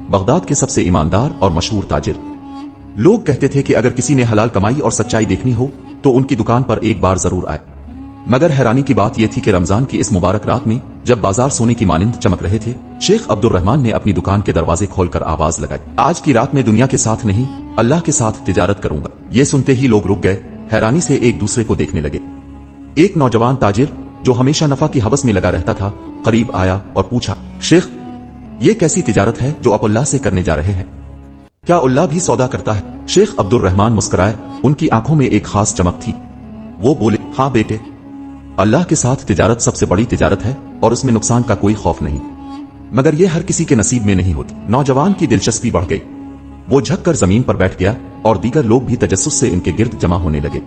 Baghdad के सबसे ईमानदार और मशहूर ताजिर। लोग कहते थे कि अगर किसी ने हलाल कमाई और सच्चाई देखनी हो तो उनकी दुकान पर एक बार जरूर आए। मगर हैरानी की बात यह थी कि रमजान की इस मुबारक रात में जब बाजार सोने की मानिंद चमक रहे थे, शेख अब्दुल रहमान ने अपनी दुकान के दरवाजे खोलकर आवाज लगाई, आज की रात में दुनिया के साथ नहीं अल्लाह के साथ तिजारत करूंगा। ये सुनते ही लोग रुक गए, हैरानी से एक दूसरे को देखने लगे। एक नौजवान ताजिर जो हमेशा नफा की हवस में लगा रहता था करीब आया और पूछा, शेख ये कैसी तिजारत है जो आप अल्लाह से करने जा रहे हैं? क्या अल्लाह भी सौदा करता है? शेख अब्दुल रहमान मुस्कुराए, उनकी आंखों में एक खास चमक थी। वो बोले, हाँ बेटे, अल्लाह के साथ तिजारत सबसे बड़ी तिजारत है और उसमें नुकसान का कोई खौफ नहीं, मगर यह हर किसी के नसीब में नहीं होती। नौजवान की दिलचस्पी बढ़ गई, वो झुक कर जमीन पर बैठ गया और दीगर लोग भी तजस्सुस से इनके गिर्द जमा होने लगे।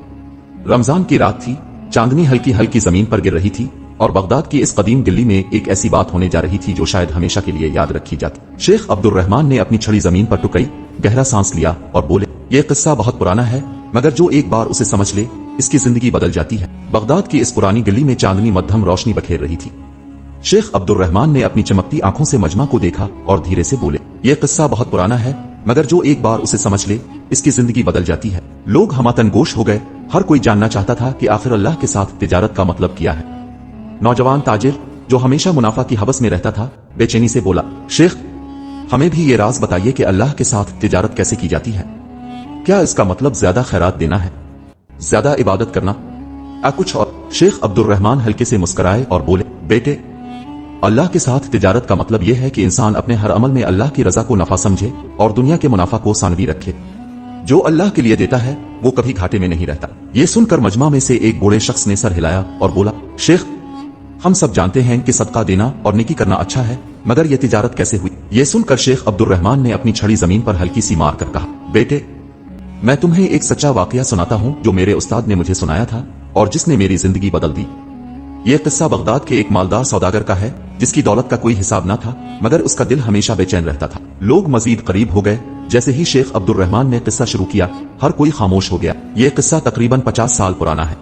रमजान की रात थी, चांदनी हल्की हल्की जमीन पर गिर रही थी और बगदाद की इस कदीम दिल्ली में एक ऐसी बात होने जा रही थी जो शायद हमेशा के लिए याद रखी जाती। शेख अब्दुल रहमान ने अपनी छड़ी जमीन पर टुकई, गहरा सांस लिया और बोले, यह किस्सा बहुत पुराना है, मगर जो एक बार उसे समझ ले इसकी जिंदगी बदल जाती है। बगदाद की इस पुरानी गली में चांदनी मध्यम रोशनी बखेर रही थी। शेख अब्दुल रहमान ने अपनी चमकती आंखों से मजमा को देखा और धीरे से बोले, यह किस्सा बहुत पुराना है, मगर जो एक बार उसे समझ ले इसकी जिंदगी बदल जाती है। लोग हमातन गोश हो गए, हर कोई जानना चाहता था कि आखिर अल्लाह के साथ तिजारत का मतलब क्या है। नौजवान ताजिर जो हमेशा मुनाफा की हवस में रहता था बेचैनी से बोला, शेख हमें भी ये राज बताइए कि अल्लाह के साथ तिजारत कैसे की जाती है? क्या इसका मतलब ज्यादा खैरात देना है, ज्यादा इबादत करना, कुछ और? शेख अब्दुल रहमान हल्के से मुस्कुराए और बोले, बेटे, अल्लाह के साथ तिजारत का मतलब यह है कि इंसान अपने हर अमल में अल्लाह की रजा को नफा समझे और दुनिया के मुनाफा को सानवी रखे। जो अल्लाह के लिए देता है वो कभी घाटे में नहीं रहता। ये सुनकर मजमा में से एक बूढ़े शख्स ने सर हिलाया और बोला, शेख हम सब जानते हैं कि सदका देना और नेकी करना अच्छा है, मगर यह तिजारत कैसे हुई? ये सुनकर शेख अब्दुल रहमान ने अपनी छड़ी जमीन पर हल्की सी मार कर कहा, बेटे, मैं तुम्हें एक सच्चा वाकया सुनाता हूं जो मेरे उस्ताद ने मुझे सुनाया था और जिसने मेरी जिंदगी बदल दी। यह किस्सा बगदाद के एक मालदार सौदागर का है जिसकी दौलत का कोई हिसाब न था, मगर उसका दिल हमेशा बेचैन रहता था। लोग मजीद करीब हो गए। जैसे ही शेख अब्दुल रहमान ने किस्सा शुरू किया, हर कोई खामोश हो गया। यह किस्सा तकरीबन 50 साल पुराना है।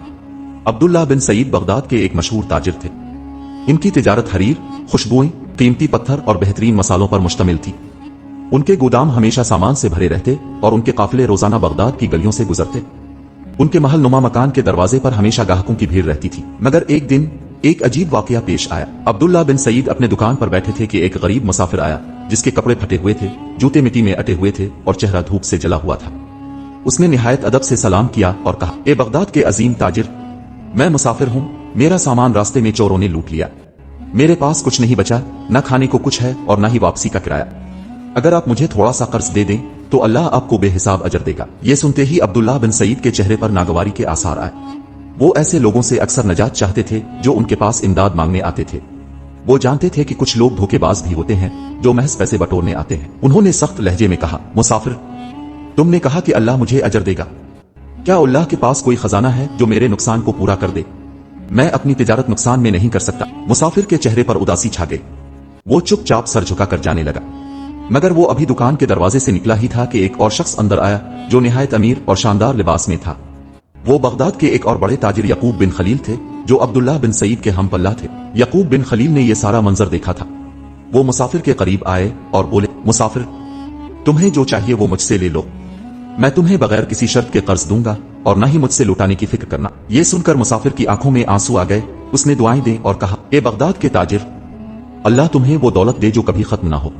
अब्दुल्ला बिन सईद बगदाद के एक मशहूर ताजिर थे। इनकी तिजारत हरीर, खुशबुएं, कीमती पत्थर और बेहतरीन मसालों पर मुश्तमिल थी। उनके गोदाम हमेशा सामान से भरे रहते और उनके काफिले रोजाना बगदाद की गलियों से गुजरते। उनके महल नुमा मकान के दरवाजे पर हमेशा ग्राहकों की भीड़ रहती थी। मगर एक दिन एक अजीब वाकया पेश आया। अब्दुल्ला बिन सईद अपने दुकान पर बैठे थे कि एक गरीब मुसाफिर आया जिसके कपड़े फटे हुए थे, जूते मिट्टी में अटे हुए थे और चेहरा धूप से जला हुआ था। उसने निहायत अदब से सलाम किया और कहा, ए बगदाद के अजीम ताजिर, मैं मुसाफिर हूँ, मेरा सामान रास्ते में चोरों ने लूट लिया। मेरे पास कुछ नहीं बचा, न खाने को कुछ है और न ही वापसी का किराया। अगर आप मुझे थोड़ा सा कर्ज दे दें तो अल्लाह आपको बेहिसाब अजर देगा। ये सुनते ही अब्दुल्ला बिन सईद के चेहरे पर नागवारी के आसार आए। वो ऐसे लोगों से अक्सर नजात चाहते थे जो उनके पास इमदाद मांगने आते थे। वो जानते थे कि कुछ लोग धोखेबाज भी होते हैं जो महज पैसे बटोरने आते हैं। उन्होंने सख्त लहजे में कहा, मुसाफिर, तुमने कहा कि अल्लाह मुझे अजर देगा। क्या अल्लाह के पास कोई खजाना है जो मेरे नुकसान को पूरा कर दे? मैं अपनी तिजारत नुकसान में नहीं कर सकता। मुसाफिर के चेहरे पर उदासी छा गई। वो चुपचाप सर झुकाकर जाने लगा। मगर वो अभी दुकान के दरवाजे से निकला ही था कि एक और शख्स अंदर आया जो निहायत अमीर और शानदार लिबास में था। वो बगदाद के एक और बड़े ताजिर यकूब बिन खलील थे जो अब्दुल्ला बिन सईद के हमपल्ला थे। यकूब बिन खलील ने यह सारा मंजर देखा था। वो मुसाफिर के करीब आए और बोले, मुसाफिर, तुम्हें जो चाहिए वो मुझसे ले लो। मैं तुम्हें बगैर किसी शर्त के कर्ज दूंगा और न ही मुझसे लुटाने की फिक्र करना। ये सुनकर मुसाफिर की आंखों में आंसू आ गए। उसने दुआएं दी और कहा, ए बगदाद के ताजिर, अल्लाह तुम्हें वो दौलत दे जो कभी खत्म ना हो।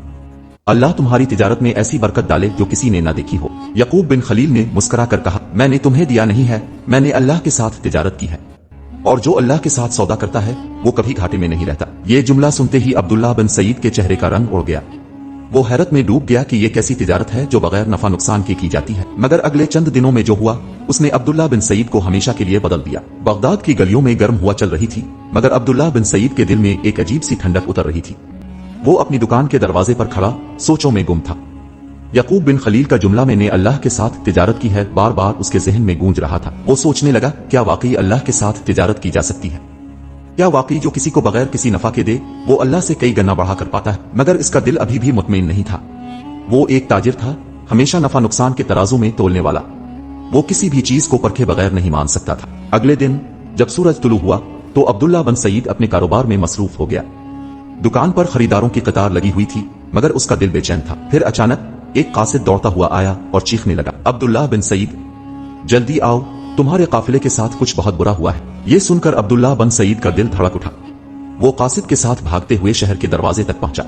अल्लाह तुम्हारी तिजारत में ऐसी बरकत डाले जो किसी ने ना देखी हो। यकूब बिन खलील ने मुस्कुरा कर कहा, मैंने तुम्हें दिया नहीं है, मैंने अल्लाह के साथ तिजारत की है और जो अल्लाह के साथ सौदा करता है वो कभी घाटे में नहीं रहता। ये जुमला सुनते ही अब्दुल्ला बिन सईद के चेहरे का रंग उड़ गया। वो हैरत में डूब गया कि ये कैसी तिजारत है जो बगैर नफा नुकसान की जाती है। मगर अगले चंद दिनों में जो हुआ उसने अब्दुल्ला बिन सईद को हमेशा के लिए बदल दिया। बगदाद की गलियों में गर्म हुआ चल रही थी, मगर अब्दुल्ला बिन सईद के दिल में एक अजीब सी ठंडक उतर रही थी। वो अपनी दुकान के दरवाजे पर खड़ा सोचों में गुम था। यकूब बिन खलील का जुमला, मैंने अल्लाह के साथ तिजारत की है, बार बार उसके जहन में गूंज रहा था। वो सोचने लगा, क्या वाकई अल्लाह के साथ तिजारत की जा सकती है? क्या वाकई जो किसी को बगैर किसी नफा के दे वो अल्लाह से कई गना बढ़ा कर पाता है? मगर इसका दिल अभी भी मुतमईन नहीं था। वो एक ताजिर था, हमेशा नफा नुकसान के तराजू में तोलने वाला। वो किसी भी चीज को परखे बगैर नहीं मान सकता था। अगले दिन जब सूरज तुलू हुआ तो अब्दुल्ला बिन सईद अपने कारोबार में मसरूफ हो गया। दुकान पर खरीदारों की कतार लगी हुई थी। मगर उसका दिल बेचैन था। फिर अचानक एक कासिद दौड़ता हुआ आया और चीखने लगा, अब्दुल्लाह बिन सईद, जल्दी आओ, तुम्हारे काफिले के साथ कुछ बहुत बुरा हुआ है। ये सुनकर अब्दुल्लाह बिन सईद का दिल धड़क उठा। वो कासिद के साथ भागते हुए शहर के दरवाजे तक पहुंचा।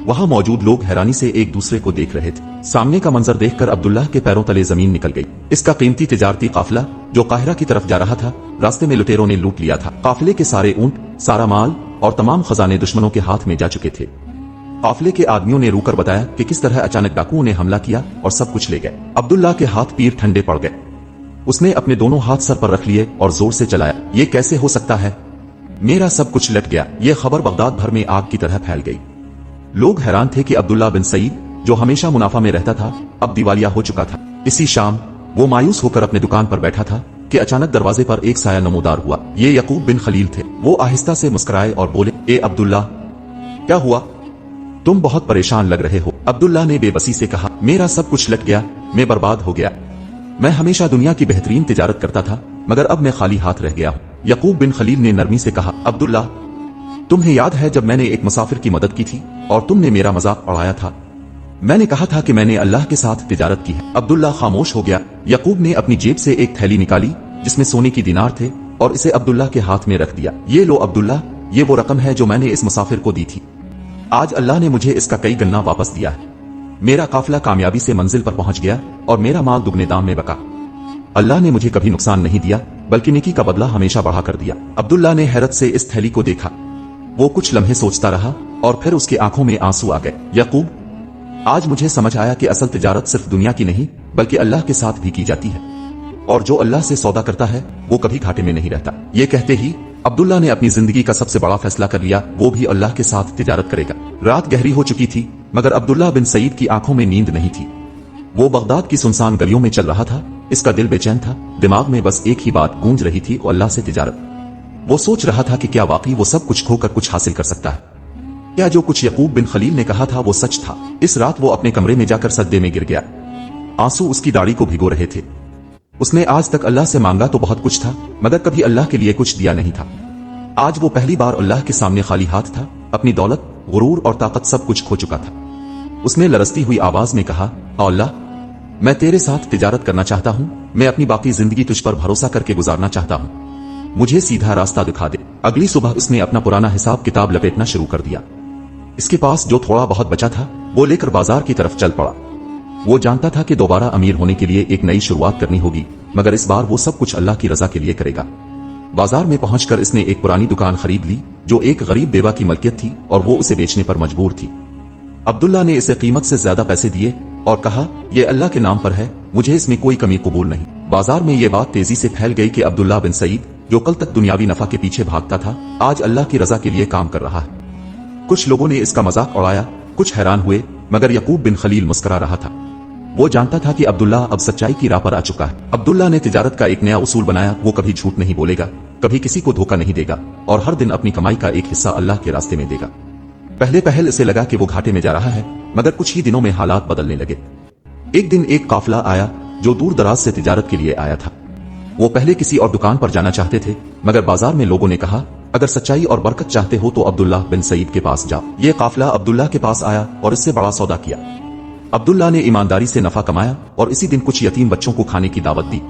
वहां मौजूद लोग हैरानी से एक दूसरे को देख रहे थे। सामने का मंजर देखकर अब्दुल्लाह के पैरों तले जमीन निकल गई। इसका कीमती तिजारती काफिला जो काहिरा की तरफ जा रहा था, रास्ते में लुटेरों ने लूट लिया था। काफिले के सारे ऊंट, सारा माल और तमाम खजाने दुश्मनों के हाथ में जा चुके थे। काफिले के आदमियों ने रूकर बताया कि किस तरह अचानक डाकुओं ने हमला किया और सब कुछ ले गए। अब्दुल्लाह के हाथ पीर ठंडे पड़ गए। उसने अपने दोनों हाथ सर पर रख लिए और जोर से चलाया, ये कैसे हो सकता है, मेरा सब कुछ लट गया। ये खबर बगदाद भर में आग की तरह फैल गई। लोग हैरान थे कि अब्दुल्लाह बिन सईद, जो हमेशा मुनाफा में रहता था, अब दिवालिया हो चुका था। इसी शाम वो मायूस होकर अपने दुकान पर बैठा था कि अचानक दरवाजे पर एक साया नमूदार हुआ। ये यकूब बिन खलील थे। वो आहिस्ता से मुस्कुराए और बोले, ए अब्दुल्लाह, क्या हुआ, तुम बहुत परेशान लग रहे हो। अब्दुल्लाह ने बेबसी से कहा, मेरा सब कुछ लट गया, मैं बर्बाद हो गया। मैं हमेशा दुनिया की बेहतरीन तिजारत करता था, मगर अब मैं खाली हाथ रह गया हूँ। यकूब बिन खलील ने नरमी से कहा, अब्दुल्लाह, तुम्हें याद है जब मैंने एक मुसाफिर की मदद की थी और तुमने मेरा मजाक उड़ाया था? मैंने कहा था कि मैंने अल्लाह के साथ तिजारत की है। अब्दुल्लाह खामोश हो गया। यकूब ने अपनी जेब से एक थैली निकाली जिसमें सोने की दिनार थे और इसे अब्दुल्लाह के हाथ में रख दिया। ये लो अब्दुल्लाह, ये वो रकम है जो मैंने इस मुसाफिर को दी थी। आज अल्लाह ने मुझे इसका कई गन्ना वापस दिया है। मेरा काफिला कामयाबी से मंजिल पर पहुंच गया और मेरा माल दुगने दाम में बका। अल्लाह ने मुझे कभी नुकसान नहीं दिया, बल्कि नेकी का बदला हमेशा बढ़ा कर दिया। अब्दुल्लाह ने हैरत से इस थैली को देखा। वो कुछ लम्हे सोचता रहा और फिर उसकी आंखों में आंसू आ गए। यकूब, आज मुझे समझ आया कि असल तिजारत सिर्फ दुनिया की नहीं बल्कि अल्लाह के साथ भी की जाती है, और जो अल्लाह से सौदा करता है वो कभी घाटे में नहीं रहता। ये कहते ही अब्दुल्लाह ने अपनी जिंदगी का सबसे बड़ा फैसला कर लिया, वो भी अल्लाह के साथ तिजारत करेगा। रात गहरी हो चुकी थी, मगर अब्दुल्लाह बिन सईद की आंखों में नींद नहीं थी। वो बगदाद की सुनसान गलियों में चल रहा था। इसका दिल बेचैन था। दिमाग में बस एक ही बात गूंज रही थी, वो अल्लाह से तिजारत। वो सोच रहा था कि क्या वाकई वो सब कुछ खोकर कुछ हासिल कर सकता है? क्या जो कुछ यकूब बिन खलील ने कहा था वो सच था? इस रात वो अपने कमरे में जाकर सजदे में गिर गया। आंसू उसकी दाढ़ी को भिगो रहे थे। उसने आज तक अल्लाह से मांगा तो बहुत कुछ था, मगर कभी अल्लाह के लिए कुछ दिया नहीं था। आज वो पहली बार अल्लाह के सामने खाली हाथ था। अपनी दौलत, गुरूर और ताकत सब कुछ खो चुका था। उसने लरसती हुई आवाज में कहा, अल्लाह, मैं तेरे साथ तिजारत करना चाहता हूँ। मैं अपनी बाकी जिंदगी तुझ पर भरोसा करके गुजारना चाहता हूँ। मुझे सीधा रास्ता दिखा दे। अगली सुबह उसने अपना पुराना हिसाब किताब लपेटना शुरू कर दिया। इसके पास जो थोड़ा बहुत बचा था वो लेकर बाजार की तरफ चल पड़ा। वो जानता था कि दोबारा अमीर होने के लिए एक नई शुरुआत करनी होगी, मगर इस बार वो सब कुछ अल्लाह की रजा के लिए करेगा। बाजार में पहुंचकर इसने एक पुरानी दुकान खरीद ली जो एक गरीब बेवा की मलकियत थी और वो उसे बेचने पर मजबूर थी। अब्दुल्लाह ने इसे कीमत से ज्यादा पैसे दिए और कहा, यह अल्लाह के नाम पर है, मुझे इसमें कोई कमी कबूल नहीं। बाजार में यह बात तेजी से फैल गई कि अब्दुल्लाह बिन सईद, जो कल तक दुनियावी नफा के पीछे भागता था, आज अल्लाह की रजा के लिए काम कर रहा है। कुछ लोगों ने इसका मजाक उड़ाया, कुछ हैरान हुए, मगर यकूब बिन खलील मुस्कुरा रहा था। वो जानता था कि अब्दुल्लाह अब सच्चाई की राह पर आ चुका है। अब्दुल्लाह ने तिजारत का एक नया उसूल बनाया। वो कभी झूठ नहीं बोलेगा, कभी किसी को धोखा नहीं देगा और हर दिन अपनी कमाई का एक हिस्सा अल्लाह के रास्ते में देगा। पहले इसे लगा कि वो घाटे में जा रहा है, मगर कुछ ही दिनों में हालात बदलने लगे। एक दिन एक काफिला आया जो दूर दराज से तिजारत के लिए आया था। वो पहले किसी और दुकान पर जाना चाहते थे, मगर बाजार में लोगों ने कहा, अगर सच्चाई और बरकत चाहते हो तो अब्दुल्लाह बिन सईद के पास जाओ। ये काफिला अब्दुल्लाह के पास आया और इससे बड़ा सौदा किया। अब्दुल्लाह ने ईमानदारी से नफा कमाया और इसी दिन कुछ यतीम बच्चों को खाने की दावत दी।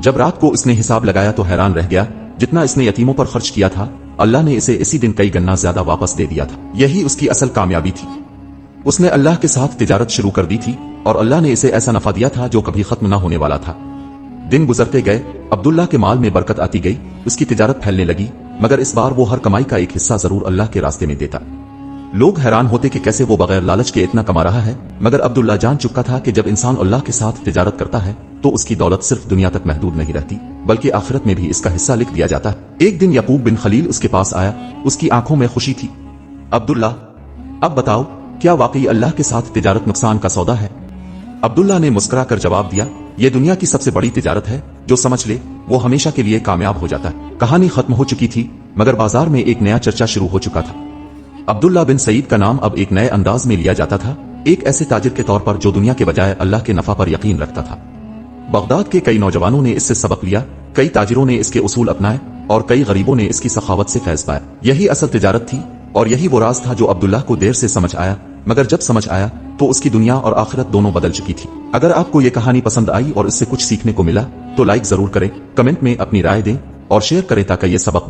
जब रात को इसने हिसाब लगाया तो हैरान रह गया। जितना इसने यतीमों पर खर्च किया था, अल्लाह ने इसे इसी दिन कई गन्ना ज्यादा वापस दे दिया था। यही उसकी असल कामयाबी थी। उसने अल्लाह के साथ तिजारत शुरू कर दी थी और अल्लाह ने इसे ऐसा नफा दिया था जो कभी खत्म न होने वाला था। दिन गुजरते गए, अब्दुल्लाह के माल में बरकत आती गई, उसकी तिजारत फैलने लगी, मगर इस बार वो हर कमाई का एक हिस्सा जरूर अल्लाह के रास्ते में देता। लोग हैरान होते कि कैसे वो बगैर लालच के इतना कमा रहा है, मगर अब्दुल्लाह जान चुका था कि जब इंसान अल्लाह के साथ तिजारत करता है तो उसकी दौलत सिर्फ दुनिया तक महदूद नहीं रहती, बल्कि आखिरत में भी इसका हिस्सा लिख दिया जाता है। एक दिन यकूब बिन खलील उसके पास आया। उसकी आंखों में खुशी थी। अब्दुल्लाह, अब बताओ, क्या वाकई अल्लाह के साथ तिजारत नुकसान का सौदा है? अब्दुल्लाह ने मुस्कुरा कर जवाब दिया, यह दुनिया की सबसे बड़ी तिजारत है। जो समझ ले वो हमेशा के लिए कामयाब हो जाता है। कहानी खत्म हो चुकी थी, मगर बाजार में एक नया चर्चा शुरू हो चुका था। अब्दुल्लाह बिन सईद का नाम अब एक नए अंदाज में लिया जाता था, एक ऐसे ताजिर के तौर पर जो दुनिया के बजाय अल्लाह के नफा पर यकीन रखता था। बगदाद के कई नौजवानों ने इससे सबक लिया, कई ताजिरों ने इसके उसूल अपनाए और कई गरीबों ने इसकी सखावत से फैज पाया। यही असल तिजारत थी और यही वो राज था जो अब्दुल्लाह को देर से समझ आया, مگر جب سمجھ آیا تو اس کی دنیا اور آخرت دونوں بدل چکی تھی۔ اگر آپ کو یہ کہانی پسند آئی اور اس سے کچھ سیکھنے کو ملا تو لائک ضرور کریں، کمنٹ میں اپنی رائے دیں اور شیئر کریں تاکہ یہ سبق